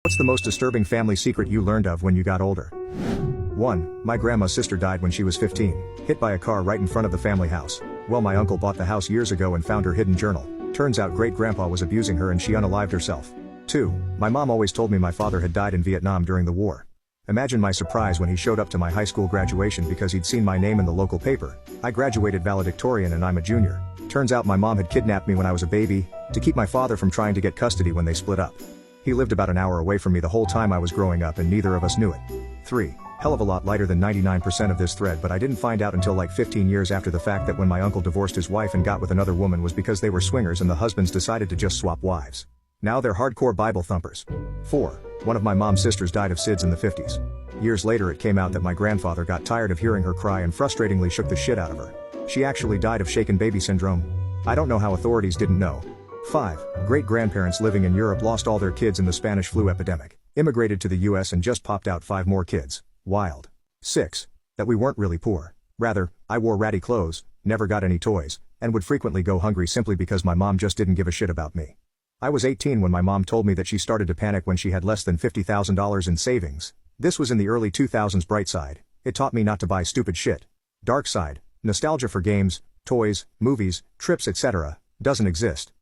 What's the most disturbing family secret you learned of when you got older? 1. My grandma's sister died when she was 15, hit by a car right in front of the family house. Well, my uncle bought the house years ago and found her hidden journal. Turns out great-grandpa was abusing her and she unalived herself. 2. My mom always told me my father had died in Vietnam during the war. Imagine my surprise when he showed up to my high school graduation because he'd seen my name in the local paper. I graduated valedictorian and I'm a junior. Turns out my mom had kidnapped me when I was a baby, to keep my father from trying to get custody when they split up. He lived about an hour away from me the whole time I was growing up and neither of us knew it. 3. Hell of a lot lighter than 99% of this thread, but I didn't find out until like 15 years after the fact that when my uncle divorced his wife and got with another woman was because they were swingers and the husbands decided to just swap wives. Now they're hardcore Bible thumpers. 4. One of my mom's sisters died of SIDS in the 50s. Years later it came out that my grandfather got tired of hearing her cry and frustratingly shook the shit out of her. She actually died of shaken baby syndrome. I don't know how authorities didn't know. 5. Great-grandparents living in Europe lost all their kids in the Spanish flu epidemic. Immigrated to the US and just popped out 5 more kids. Wild. 6. That we weren't really poor. Rather, I wore ratty clothes, never got any toys, and would frequently go hungry simply because my mom just didn't give a shit about me. I was 18 when my mom told me that she started to panic when she had less than $50,000 in savings. This was in the early 2000s. Bright side, it taught me not to buy stupid shit. Dark side, nostalgia for games, toys, movies, trips etc. doesn't exist.